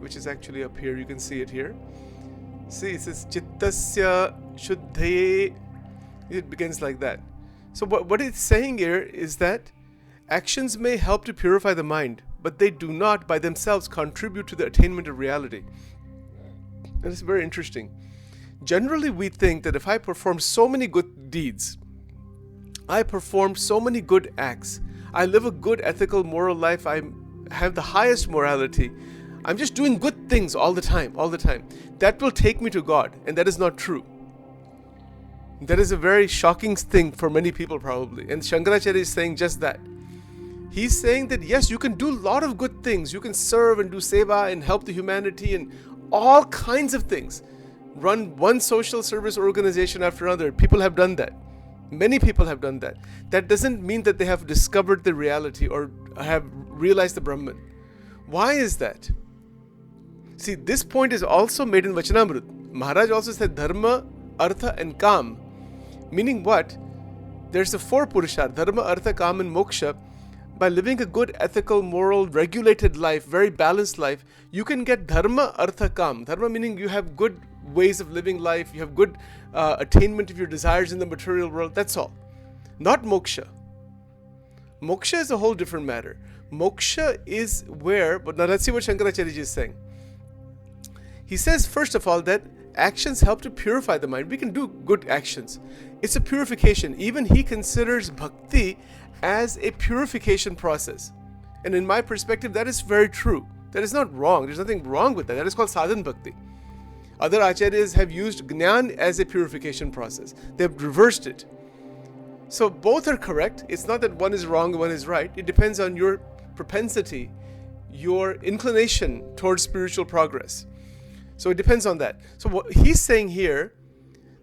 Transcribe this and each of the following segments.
which is actually up here. You can see it here. See, it says Chittasya Shuddhaye. It begins like that. So what it's saying here is that actions may help to purify the mind, but they do not by themselves contribute to the attainment of reality. And it's very interesting. Generally, we think that if I perform so many good deeds, I perform so many good acts, I live a good ethical moral life, I have the highest morality, I'm just doing good things all the time, that will take me to God. And that is not true. That is a very shocking thing for many people probably. And Shankaracharya is saying just that. He's saying that yes, you can do a lot of good things. You can serve and do seva and help the humanity and all kinds of things. Run one social service organization after another. People have done that. Many people have done that. That doesn't mean that they have discovered the reality or have realized the Brahman. Why is that? See, this point is also made in Vachanamrut. Maharaj also said dharma, artha and kam. Meaning what? There's the four purushar, dharma, artha, kam and moksha. By living a good, ethical, moral, regulated life, very balanced life, you can get dharma, artha, kam. Dharma meaning you have good ways of living life, you have good attainment of your desires in the material world, that's all. Not moksha. Moksha is a whole different matter. Moksha is where, but now let's see what Shankaracharya is saying. He says, first of all, that actions help to purify the mind. We can do good actions. It's a purification. Even he considers bhakti as a purification process. And in my perspective, that is very true. That is not wrong. There's nothing wrong with that. That is called sadhan bhakti. Other acharyas have used jnana as a purification process. They have reversed it. So both are correct. It's not that one is wrong and one is right. It depends on your propensity, your inclination towards spiritual progress. So it depends on that. So what he's saying here,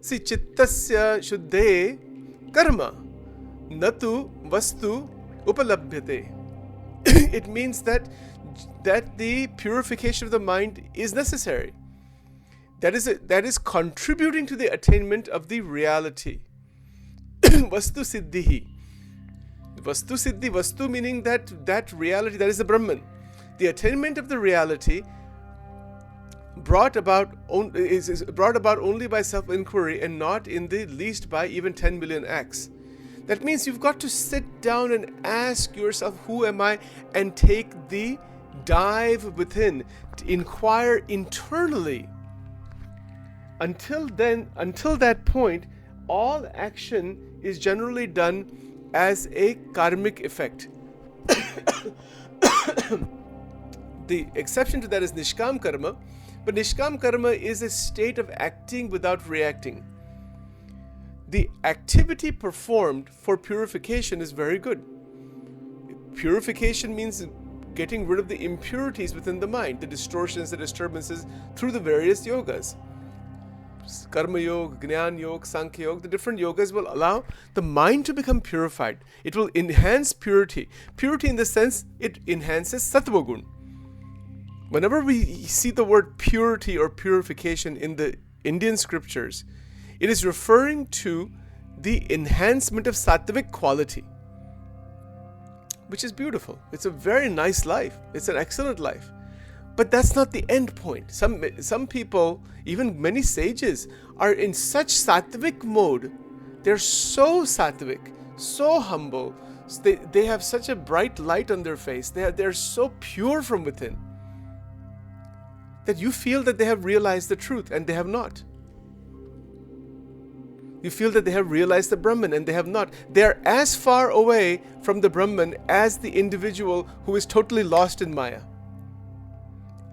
see, chittasya shuddhe karma natu vastu upalabhyate. It means that the purification of the mind is necessary. That is contributing to the attainment of the reality. Vastu siddhihi. Vastu siddhi, vastu meaning that reality, that is the Brahman. The attainment of the reality is brought about only by self-inquiry and not in the least by even 10 million acts. That means you've got to sit down and ask yourself, who am I? And take the dive within, to inquire internally. Until that point, all action is generally done as a karmic effect. The exception to that is nishkam karma, but nishkam karma is a state of acting without reacting. The activity performed for purification is very good. Purification means getting rid of the impurities within the mind, the distortions, the disturbances through the various yogas. Karma yoga, Jnana yoga, Sankhya yoga, the different yogas will allow the mind to become purified. It will enhance purity. Purity in the sense it enhances sattva gun. Whenever we see the word purity or purification in the Indian scriptures, it is referring to the enhancement of sattvic quality, which is beautiful. It's a very nice life. It's an excellent life. But that's not the end point. Some people, even many sages, are in such sattvic mode. They're so sattvic, so humble. They have such a bright light on their face. They're so pure from within that you feel that they have realized the truth and they have not. You feel that they have realized the Brahman and they have not. They are as far away from the Brahman as the individual who is totally lost in Maya.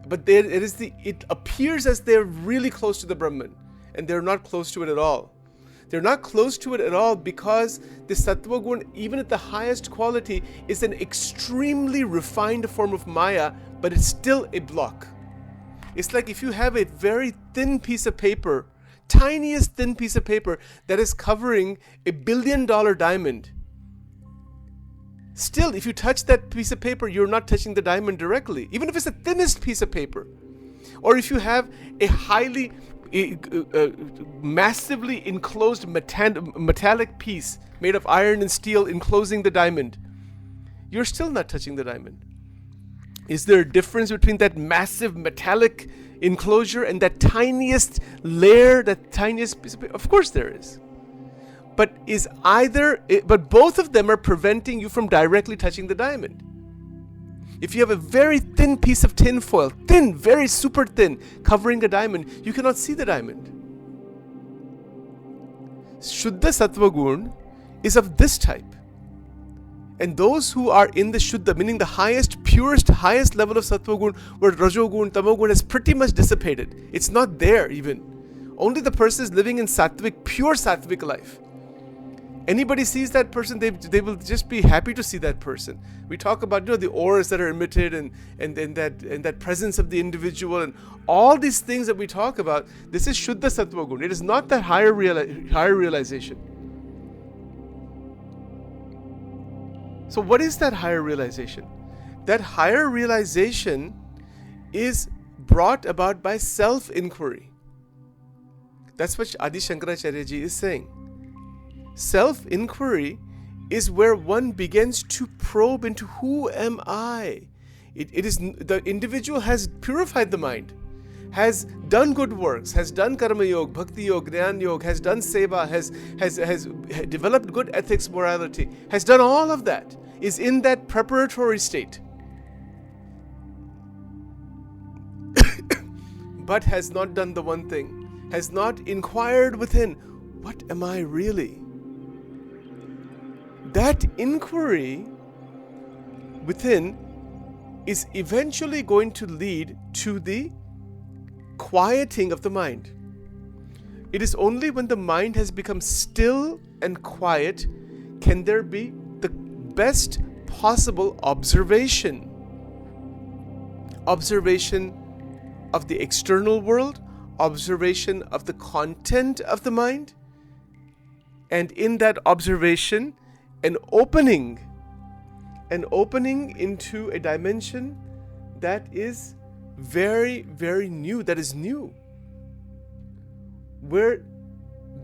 But it appears as they're really close to the Brahman, and they're not close to it at all. They're not close to it at all because the Sattva Gun, even at the highest quality, is an extremely refined form of Maya, but it's still a block. It's like if you have a very thin piece of paper, tiniest thin piece of paper that is covering $1 billion diamond. Still, if you touch that piece of paper, you're not touching the diamond directly, even if it's the thinnest piece of paper. Or if you have a highly, massively enclosed metallic piece made of iron and steel enclosing the diamond, you're still not touching the diamond. Is there a difference between that massive metallic enclosure and that tiniest layer, that tiniest piece of paper? Of course there is. But both of them are preventing you from directly touching the diamond. If you have a very thin piece of tin foil, thin, very super thin, covering a diamond, you cannot see the diamond. Shuddha Sattva Gun is of this type. And those who are in the Shuddha, meaning the highest, purest, highest level of Sattva Gun, where Rajogun, Tamogun has pretty much dissipated. It's not there even. Only the person is living in Sattvic, pure Sattvic life. Anybody sees that person, they will just be happy to see that person. We talk about the auras that are emitted and that presence of the individual and all these things that we talk about. This is Shuddha Sattva Gun. It is not that higher realization. So what is that higher realization? That higher realization is brought about by self-inquiry. That's what Adi Shankaracharya ji is saying. Self-inquiry is where one begins to probe into who am I. It is the individual has purified the mind, has done good works, has done karma yoga, bhakti yoga, jnana yoga, has done seva, has developed good ethics, morality, has done all of that, is in that preparatory state, but has not done the one thing, has not inquired within, what am I really? That inquiry within is eventually going to lead to the quieting of the mind. It is only when the mind has become still and quiet can there be the best possible observation. Observation of the external world, observation of the content of the mind, and in that observation, an opening into a dimension that is very, very new, that is new, where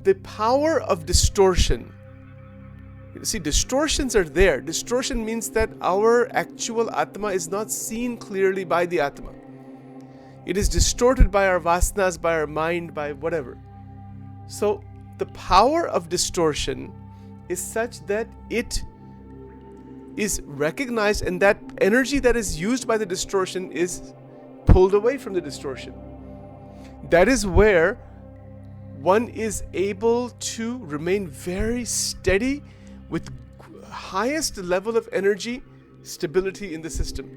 the power of distortion, see, distortions are there. Distortion means that our actual Atma is not seen clearly by the Atma. It is distorted by our vasanas, by our mind, by whatever. So the power of distortion is such that it is recognized, and that energy that is used by the distortion is pulled away from the distortion. That is where one is able to remain very steady with highest level of energy stability in the system.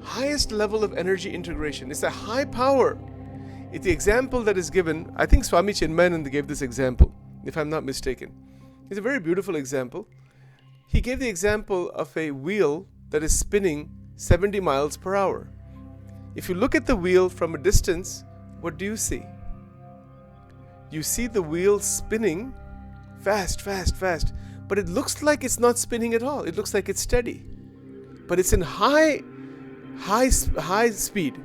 Highest level of energy integration. It's a high power. It's the example that is given. I think Swami Chinmayananda gave this example, if I'm not mistaken. It's a very beautiful example. He gave the example of a wheel that is spinning 70 miles per hour. If you look at the wheel from a distance, what do you see? You see the wheel spinning fast, fast, fast. But it looks like it's not spinning at all. It looks like it's steady. But it's in high speed.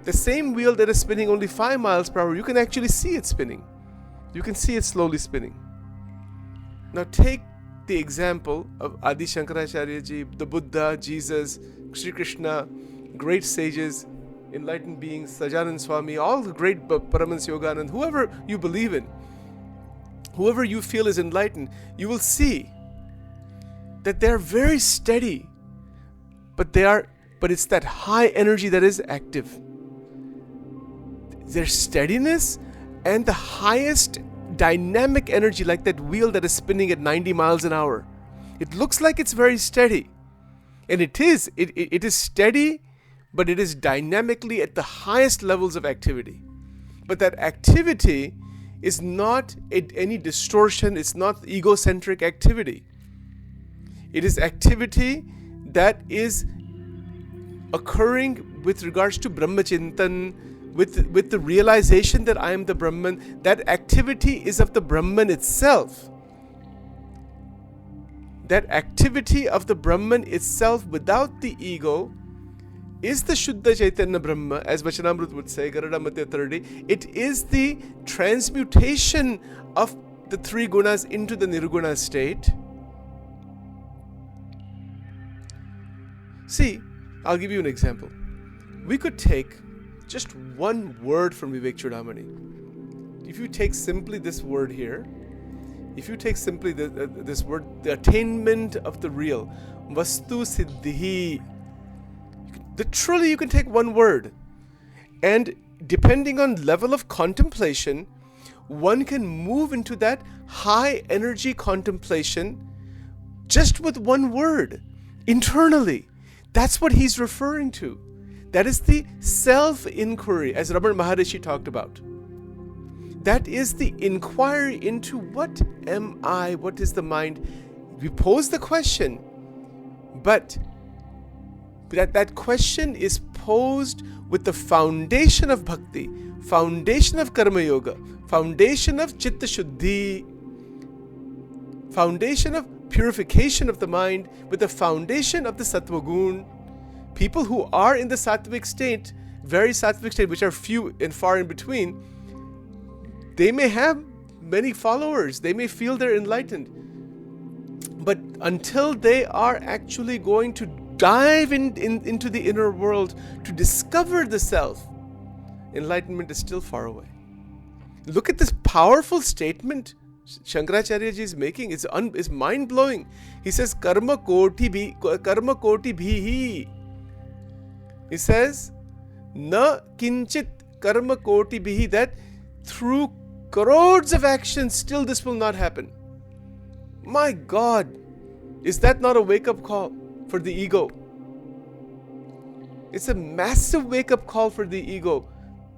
The same wheel that is spinning only 5 miles per hour, you can actually see it spinning. You can see it slowly spinning. Now take the example of Adi Shankaracharya ji, the Buddha, Jesus, Sri Krishna, great sages, enlightened beings, Sajanand Swami, all the great Paramahansa Yoganand, whoever you believe in, whoever you feel is enlightened, you will see that they're very steady, but it's that high energy that is active. Their steadiness and the highest dynamic energy, like that wheel that is spinning at 90 miles an hour. It looks like it's very steady. And it is. It is steady, but it is dynamically at the highest levels of activity. But that activity is not any distortion. It's not egocentric activity. It is activity that is occurring with regards to Brahmachintan, with the realization that I am the Brahman. That activity is of the Brahman itself. That activity of the Brahman itself without the ego is the Shuddha Chaitanya Brahma, as Vachanamrut would say, Garada Madhya Taradi. It is the transmutation of the three gunas into the nirguna state. See, I'll give you an example. We could take just one word from Vivek Chudamani. If you take simply this word here, if you take simply this word, the attainment of the real, vastu siddhi, literally you can take one word, and depending on level of contemplation, one can move into that high energy contemplation just with one word internally. That's what he's referring to. That is the self-inquiry, as Ramana Maharishi talked about. That is the inquiry into what am I, what is the mind. We pose the question, but that question is posed with the foundation of bhakti, foundation of karma yoga, foundation of chitta shuddhi, foundation of purification of the mind, with the foundation of the sattva gun. People who are in the sattvic state, very sattvic state, which are few and far in between, they may have many followers, they may feel they're enlightened, but until they are actually going to dive into the inner world to discover the self, enlightenment is still far away. Look at this powerful statement Shankaracharya ji is making. It's mind-blowing. He says, karma koti bhihi. He says, na kinchit karma koti bhihi, that through crores of actions, still this will not happen. My God, is that not a wake-up call for the ego? It's a massive wake-up call for the ego,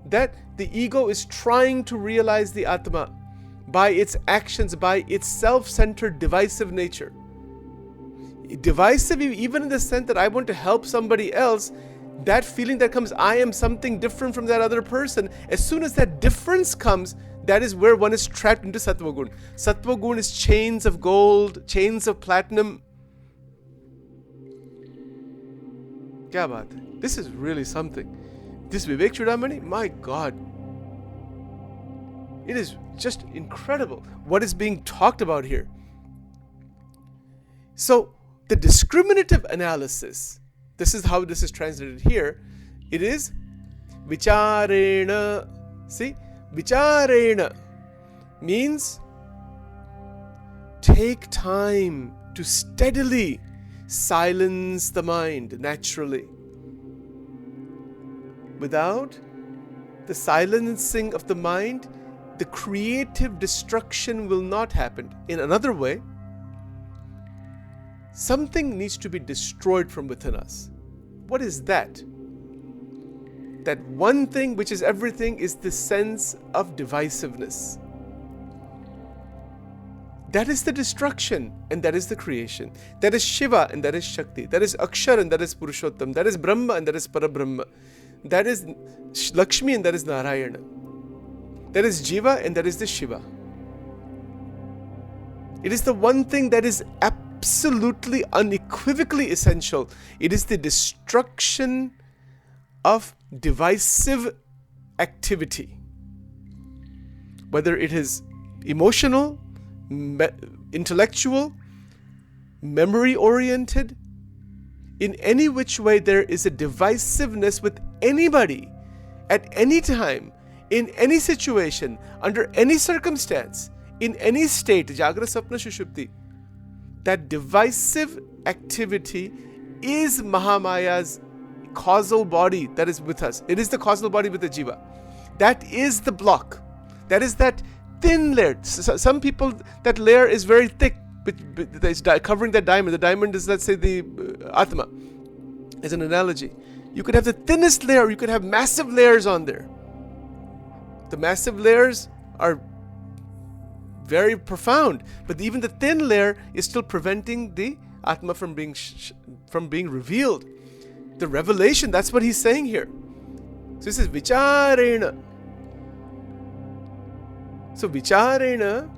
that the ego is trying to realize the Atma by its actions, by its self-centered, divisive nature. Divisive even in the sense that I want to help somebody else, that feeling that comes, I am something different from that other person. As soon as that difference comes, that is where one is trapped into Sattva Gun. Sattva Gun is chains of gold, chains of platinum. Kya baat hai? This is really something. This Vivek Chudamani, my God. It is just incredible what is being talked about here. So, the discriminative analysis, this is how this is translated here. It is vicharena. See, vicharena means take time to steadily silence the mind naturally. Without the silencing of the mind, the creative destruction will not happen. In another way, something needs to be destroyed from within us. What is that? That one thing which is everything is the sense of divisiveness. That is the destruction and that is the creation. That is Shiva and that is Shakti. That is Akshar and that is Purushottam. That is Brahma and that is Parabrahma. That is Lakshmi and that is Narayana. That is Jiva and that is the Shiva. It is the one thing that is absolutely unequivocally essential. It is the destruction of divisive activity. Whether it is emotional, intellectual, memory-oriented, in any which way there is a divisiveness with anybody, at any time, in any situation, under any circumstance, in any state, Jagra, Sapna, Shushupti, that divisive activity is Mahamaya's causal body that is with us. It is the causal body with the Jiva. That is the block. That is that thin layer. Some people, that layer is very thick, it's covering that diamond. The diamond is, let's say, the Atma, as an analogy. You could have the thinnest layer, you could have massive layers on there. The massive layers are very profound, but even the thin layer is still preventing the Atma from being revealed. The revelation, that's what he's saying here. So he says, vicharena. So vicharena,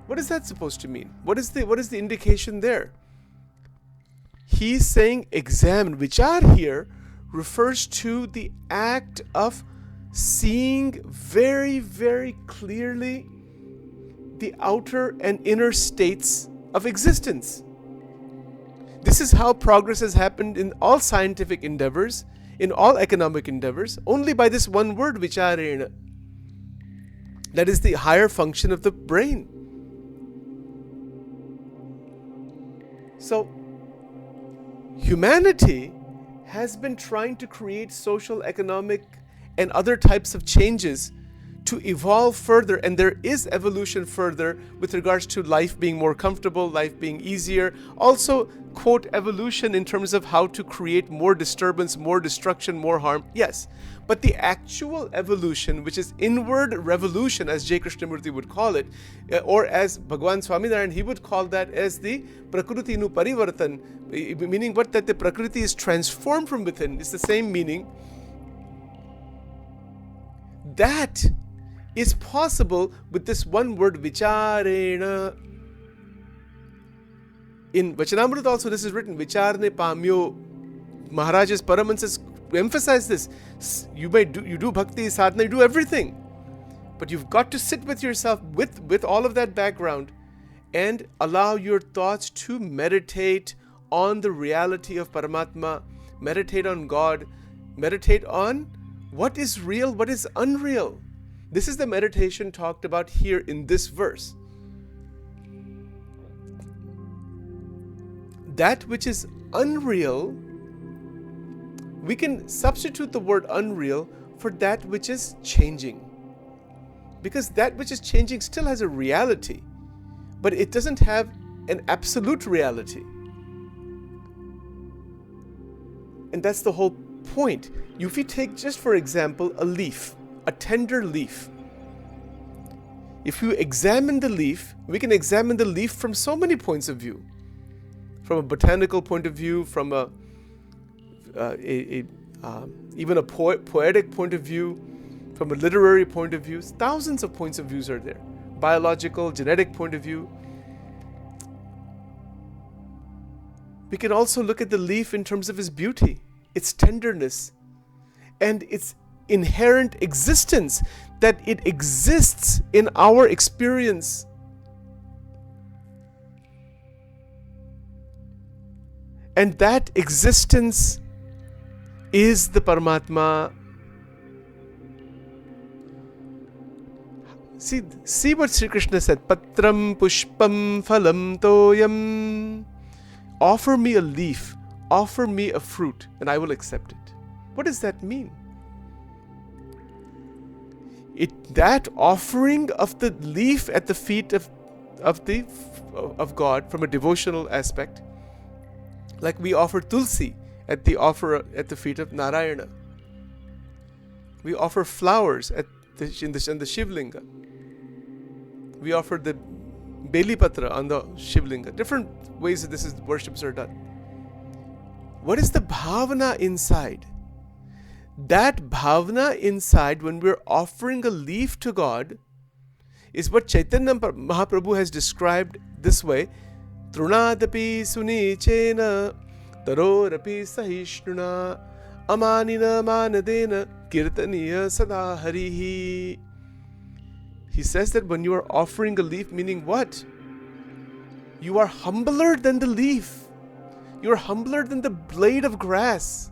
what is that supposed to mean? What is the indication there? He's saying examine. Vichar here refers to the act of seeing very, very clearly the outer and inner states of existence. This is how progress has happened in all scientific endeavors, in all economic endeavors, only by this one word, vicharena. That is the higher function of the brain. So, humanity has been trying to create social, economic, and other types of changes to evolve further, and there is evolution further with regards to life being more comfortable, life being easier. Also, quote, evolution in terms of how to create more disturbance, more destruction, more harm. Yes, but the actual evolution, which is inward revolution, as J. Krishnamurti would call it, or as Bhagwan Swaminarayan, he would call that as the Prakriti nu Parivartan, meaning what? That the Prakriti is transformed from within. It's the same meaning. That is possible with this one word, vicharena. In Vachanamrita also this is written, vicharne pamyo. Maharaj's Paramahansa's emphasize this. You do bhakti, sadhana, you do everything. But you've got to sit with yourself with all of that background and allow your thoughts to meditate on the reality of Paramatma, meditate on God, meditate on what is real, what is unreal. This is the meditation talked about here in this verse. That which is unreal, we can substitute the word unreal for that which is changing. Because that which is changing still has a reality, but it doesn't have an absolute reality. And that's the whole point. If you take, just for example, a leaf, a tender leaf. If you examine the leaf, we can examine the leaf from so many points of view. From a botanical point of view, from even a poetic point of view, from a literary point of view. Thousands of points of views are there. Biological, genetic point of view. We can also look at the leaf in terms of its beauty, its tenderness, and its inherent existence, that it exists in our experience. And that existence is the Paramatma. See what Sri Krishna said. Patram pushpam phalam toyam. Offer me a leaf, offer me a fruit, and I will accept it. What does that mean? That offering of the leaf at the feet of God from a devotional aspect, like we offer tulsi at the feet of Narayana. We offer flowers in the Shivlinga. We offer the Belipatra on the Shivlinga. Different ways that worships are done. What is the bhavana inside? That bhavana inside, when we're offering a leaf to God, is what Chaitanya Mahaprabhu has described this way. Trunadapi sunichena tarorapi sahishnuna amanina manadena kirtaniya sada harihi. He says that when you are offering a leaf, meaning what? You are humbler than the leaf. You are humbler than the blade of grass.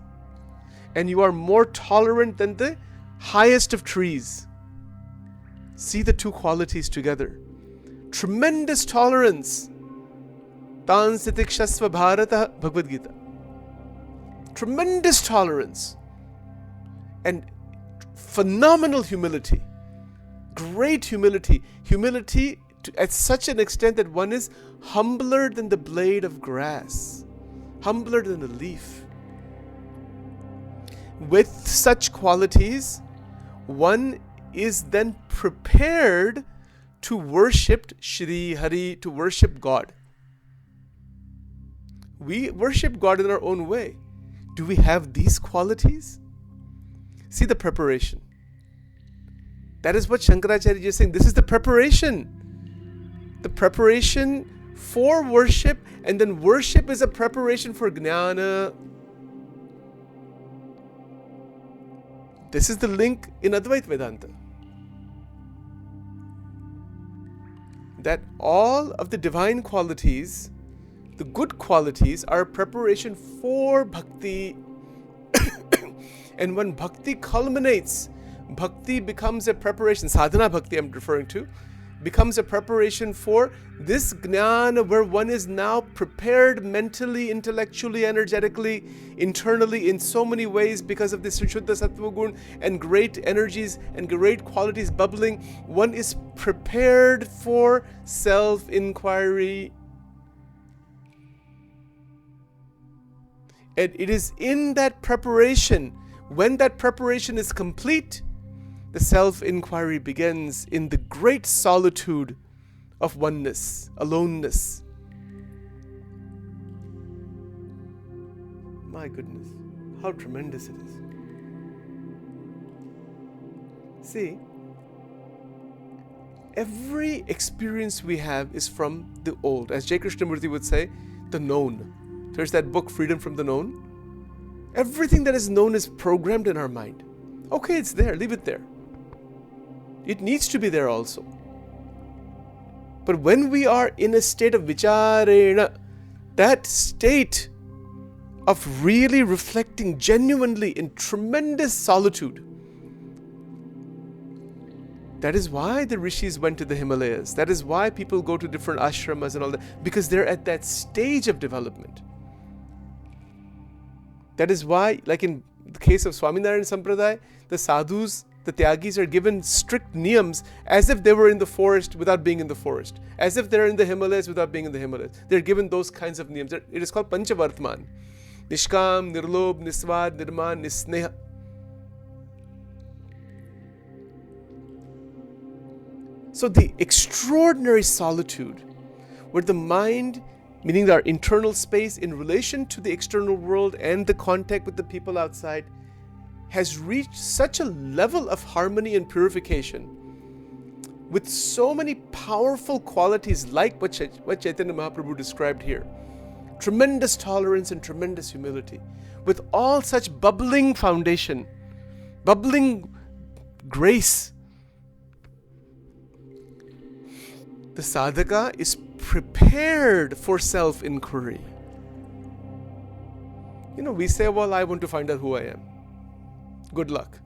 And you are more tolerant than the highest of trees. See the two qualities together. Tremendous tolerance. Tan sitikshasva bharata, Bhagavad Gita. Tremendous tolerance. And phenomenal humility. Great humility. Humility at such an extent that one is humbler than the blade of grass. Humbler than a leaf. With such qualities, one is then prepared to worship Shri Hari, to worship God. We worship God in our own way. Do we have these qualities? See the preparation. That is what Shankaracharya is saying. This is the preparation. The preparation for worship, and then worship is a preparation for jnana. This is the link in Advaita Vedanta. That all of the divine qualities The good qualities are a preparation for bhakti. And when bhakti culminates, bhakti becomes a preparation, sadhana bhakti I'm referring to, becomes a preparation for this jnana where one is now prepared mentally, intellectually, energetically, internally in so many ways because of this Shuddha Sattva Gun and great energies and great qualities bubbling. One is prepared for self-inquiry. And it is in that preparation, when that preparation is complete, the self-inquiry begins in the great solitude of oneness, aloneness. My goodness, how tremendous it is. See, every experience we have is from the old. As J. Krishnamurti would say, the known. There's that book, Freedom from the Known. Everything that is known is programmed in our mind. Okay, it's there, leave it there. It needs to be there also. But when we are in a state of vicharena, that state of really reflecting genuinely in tremendous solitude, that is why the rishis went to the Himalayas. That is why people go to different ashramas and all that, because they're at that stage of development. That is why, like in the case of Swaminarayan Sampradaya, the sadhus, the tyagis are given strict niyams as if they were in the forest without being in the forest. As if they're in the Himalayas without being in the Himalayas. They're given those kinds of niyams. It is called Panchavartman. Nishkam, Nirlob, Niswad, Nirman, Nisneha. So the extraordinary solitude where the mind, meaning our internal space in relation to the external world and the contact with the people outside, has reached such a level of harmony and purification with so many powerful qualities like what Chaitanya Mahaprabhu described here. Tremendous tolerance and tremendous humility. With all such bubbling foundation, bubbling grace, the sadhaka is prepared for self-inquiry. We say, well, I want to find out who I am. Good luck.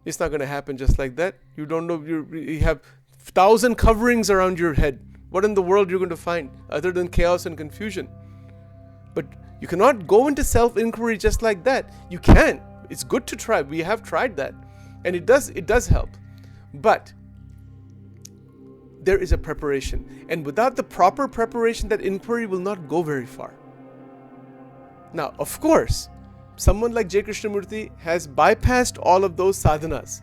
It's not going to happen just like that. You don't know, you have 1,000 coverings around your head. What in the world you're going to find other than chaos and confusion? But you cannot go into self-inquiry just like that. You can. It's good to try. We have tried that. And it does help. But there is a preparation. And without the proper preparation, that inquiry will not go very far. Now, of course, someone like J. Krishnamurti has bypassed all of those sadhanas.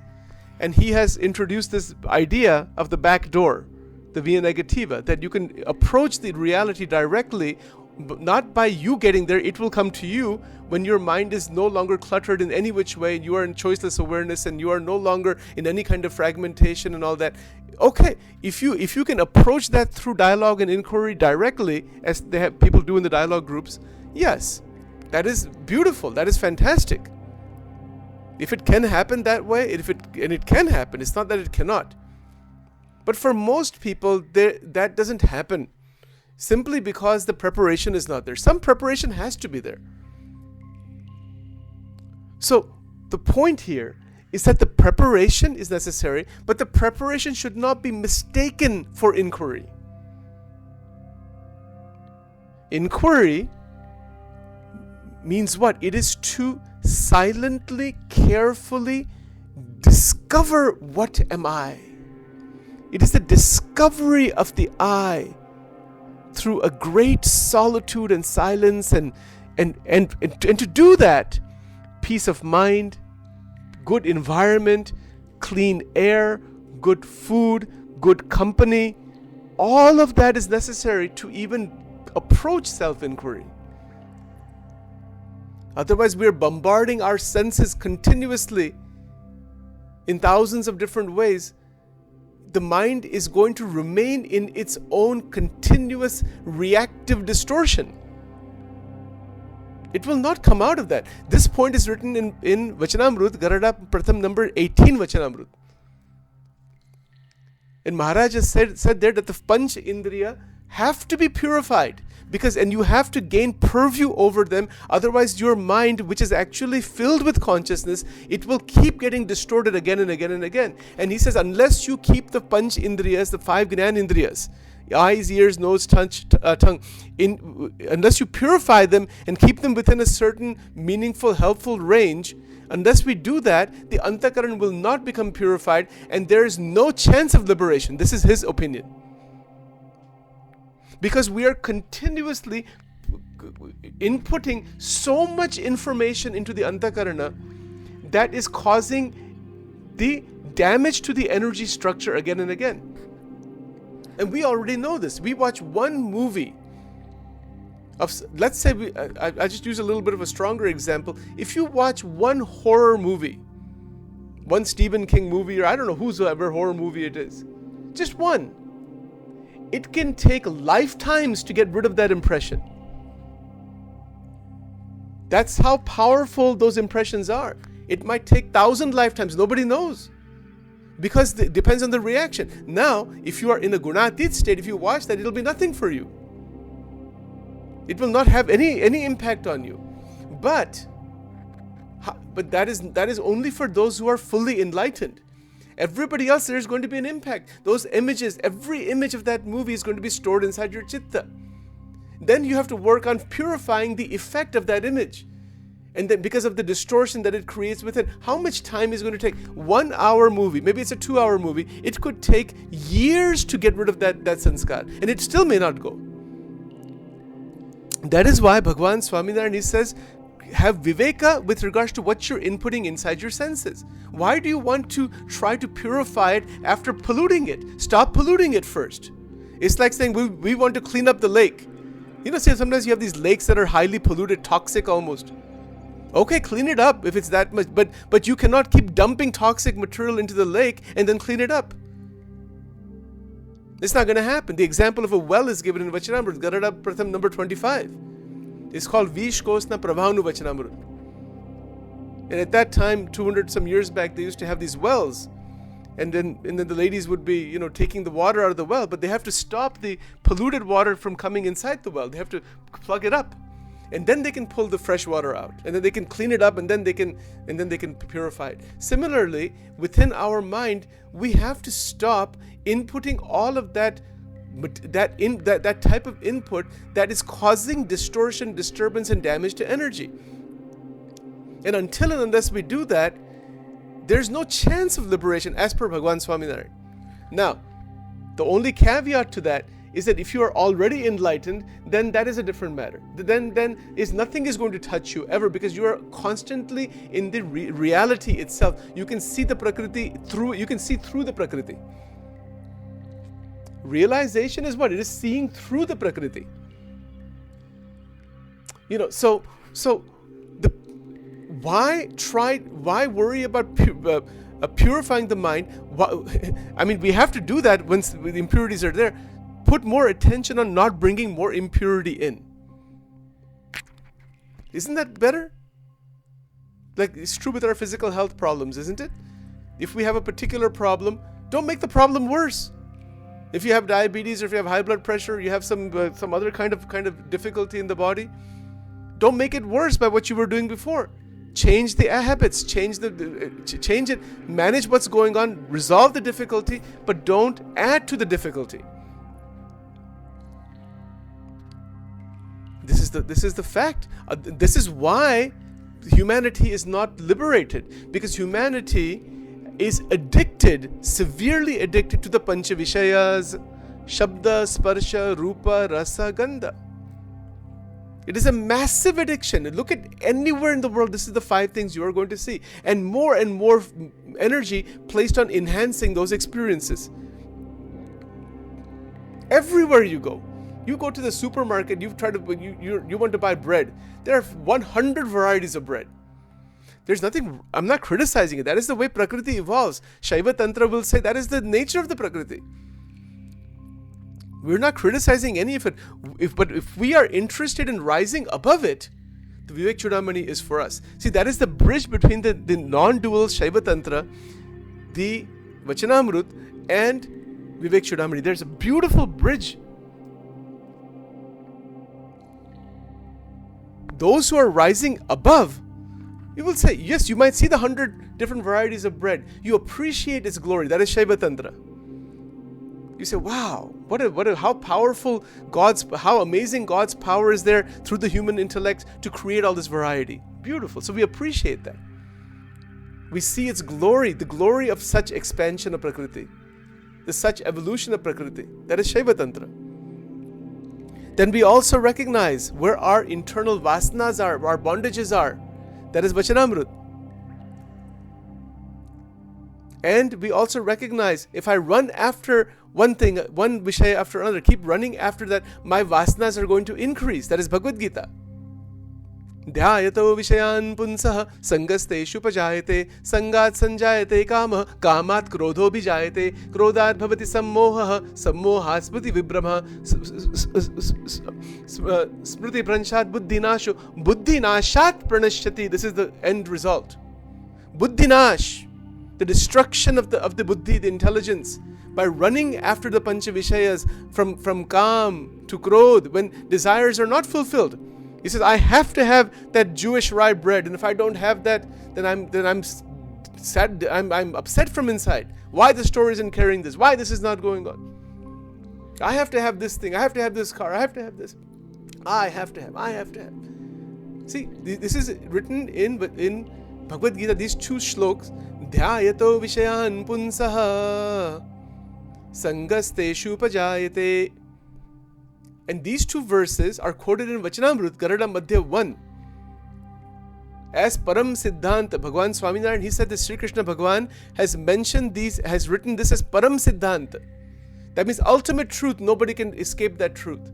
And he has introduced this idea of the back door, the via negativa, that you can approach the reality directly, but not by you getting there. It will come to you when your mind is no longer cluttered in any which way, and you are in choiceless awareness, and you are no longer in any kind of fragmentation and all that. Okay, if you can approach that through dialogue and inquiry directly, as they have people do in the dialogue groups, yes, that is beautiful. That is fantastic. If it can happen that way, and it can happen, it's not that it cannot. But for most people, that doesn't happen simply because the preparation is not there. Some preparation has to be there. So the point here is that the preparation is necessary, but the preparation should not be mistaken for inquiry. Inquiry means what? It is to silently, carefully discover what am I. It is the discovery of the I through a great solitude and silence, and to do that, peace of mind, good environment, clean air, good food, good company, all of that is necessary to even approach self-inquiry. Otherwise, we are bombarding our senses continuously in thousands of different ways. The mind is going to remain in its own continuous reactive distortion. It will not come out of that. This point is written in Vachanamrut, Garada Pratham number 18 Vachanamrut. And Maharaj has said there that the Panch Indriya have to be purified, and you have to gain purview over them. Otherwise, your mind, which is actually filled with consciousness, it will keep getting distorted again and again and again. And he says, unless you keep the panch indriyas, the 5 gnan indriyas, eyes, ears, nose, tongue, unless you purify them and keep them within a certain meaningful, helpful range, unless we do that, the antakaran will not become purified, and there is no chance of liberation. This is his opinion. Because we are continuously inputting so much information into the antakarana that is causing the damage to the energy structure again and again. And we already know this. We watch one movie let's say, I just use a little bit of a stronger example. If you watch one horror movie, one Stephen King movie, or I don't know whosoever horror movie it is, just one, it can take lifetimes to get rid of that impression. That's how powerful those impressions are. It might take 1,000 lifetimes. Nobody knows. Because it depends on the reaction. Now, if you are in a gunatit state, if you watch that, it'll be nothing for you. It will not have any impact on you. But that is only for those who are fully enlightened. Everybody else, there's going to be an impact. Those images, every image of that movie is going to be stored inside your chitta. Then you have to work on purifying the effect of that image. And then because of the distortion that it creates within, how much time is going to take? 1 hour movie, maybe it's a 2 hour movie, it could take years to get rid of that sanskar. And it still may not go. That is why Bhagavan Swaminarayan, he says, have viveka with regards to what you're inputting inside your senses. Why do you want to try to purify it after polluting it? Stop polluting it first. It's like saying we want to clean up the lake. You know, say sometimes you have these lakes that are highly polluted, toxic almost. Okay, clean it up if it's that much, but you cannot keep dumping toxic material into the lake and then clean it up. It's not going to happen. The example of a well is given in Vachanamrut, Garada Pratham number 25. It's called Vish Kosna Prabhanu Vachanamrut. And at that time, 200 some years back, they used to have these wells. And then the ladies would be, taking the water out of the well, but they have to stop the polluted water from coming inside the well. They have to plug it up. And then they can pull the fresh water out. And then they can clean it up, and then they can purify it. Similarly, within our mind, we have to stop inputting all of that type of input that is causing distortion, disturbance, and damage to energy. And until and unless we do that, there's no chance of liberation as per Bhagavan Swaminarayan. Now, the only caveat to that is that if you are already enlightened, then that is a different matter. Then nothing is going to touch you ever, because you are constantly in the reality itself. You can see the Prakriti you can see through the Prakriti. Realization is what? It is seeing through the Prakriti. Why worry about purifying the mind? We have to do that once the impurities are there. Put more attention on not bringing more impurity in. Isn't that better? Like, it's true with our physical health problems, isn't it? If we have a particular problem, don't make the problem worse. If you have diabetes, or if you have high blood pressure, you have some other kind of difficulty in the body, don't make it worse by what you were doing before. Change the habits, change it, manage what's going on, resolve the difficulty, but don't add to the difficulty. This is the fact. This is why humanity is not liberated, because humanity is severely addicted to the pancha vishayas, shabda, sparsha, rupa, rasa, gandha. It is a massive addiction. Look at anywhere in the world, this is the 5 things you are going to see. And more energy placed on enhancing those experiences. Everywhere you go. You go to the supermarket, you want to buy bread. There are 100 varieties of bread. There's nothing, I'm not criticizing it. That is the way Prakriti evolves. Shaiva Tantra will say that is the nature of the Prakriti. We're not criticizing any of it. But if we are interested in rising above it, the Vivek Chudamani is for us. See, that is the bridge between the non-dual Shaiva Tantra, the Vachanamrut, and Vivek Chudamani. There's a beautiful bridge. those who are rising above, you will say, yes, you might see the 100 different varieties of bread. You appreciate its glory. That is Shaiva Tantra. You say, wow, how powerful how amazing God's power is there through the human intellect to create all this variety. Beautiful. So we appreciate that. We see its glory, the glory of such expansion of Prakriti, the such evolution of Prakriti. That is Shaiva Tantra. Then we also recognize where our internal vasanas are, our bondages are. That is Vachanamrut. And we also recognize if I run after one thing, one Vishaya after another, keep running after that, my vasanas are going to increase. That is Bhagavad Gita. Dhyayato Vishayan Punsaha Sangasteshu Pajayate Sangat Sanjayate Kama Kamat Krodho Bijayate Krodhat Bhavati Sammoha Sammohat Smriti Vibhrama Smriti Pranshat Buddhinasho Buddhinashat Pranashyati. This is the end result. Buddhinash, the destruction of the buddhi, the intelligence, by running after the Pancha Vishayas from Kam to Krodh, when desires are not fulfilled. He says, I have to have that Jewish rye bread, and if I don't have that, then I'm sad. I'm upset from inside. Why the store isn't carrying this? Why this is not going on? I have to have this thing. I have to have this car. I have to have this. I have to have. See, this is written in Bhagavad Gita. These two shloks. Dhyayato vishayan punsaha sangasteshu pajayate. And these two verses are quoted in Vachanamrut, Garada Madhya 1. As Param Siddhanta, Bhagavan Swaminarayan, he said that Sri Krishna Bhagavan has mentioned these, has written this as Param Siddhanta. That means ultimate truth, nobody can escape that truth.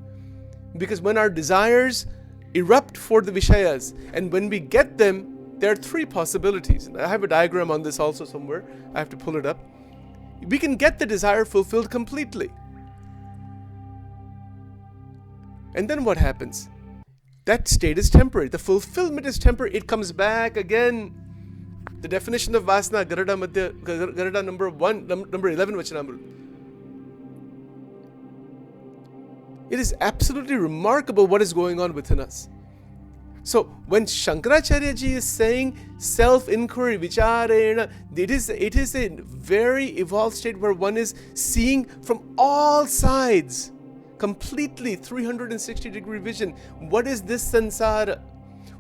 Because when our desires erupt for the Vishayas, and when we get them, there are three possibilities. And I have a diagram on this also somewhere. I have to pull it up. We can get the desire fulfilled completely. And then what happens? That state is temporary. The fulfillment is temporary. It comes back again. The definition of Vasana, Garada number 11, Vachanamrut. It is absolutely remarkable what is going on within us. So when Shankaracharya ji is saying self-inquiry, vicharena, it is a very evolved state where one is seeing from all sides, completely 360-degree vision. What is this sansara?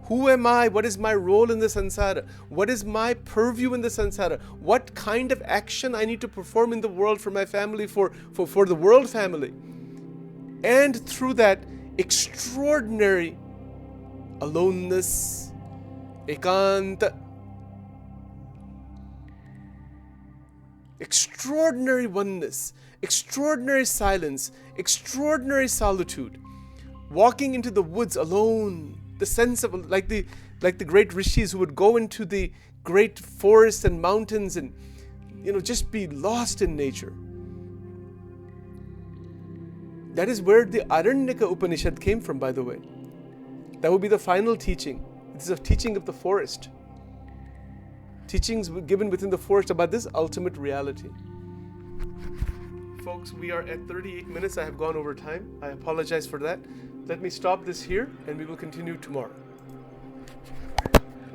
Who am I? What is my role in the sansara? What is my purview in the sansara? What kind of action I need to perform in the world for my family, for the world family? And through that extraordinary aloneness, ekanta, extraordinary oneness, extraordinary silence, extraordinary solitude, walking into the woods alone, the sense of like the great rishis who would go into the great forests and mountains and just be lost in nature. That is where the Aranyaka Upanishad came from, by the way. That would be the final teaching. This is a teaching of the forest. Teachings given within the forest about this ultimate reality. Folks, we are at 38 minutes. I have gone over time. I apologize for that. Let me stop this here and we will continue tomorrow.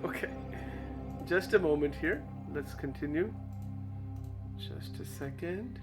Okay. Just a moment here. Let's continue. Just a second.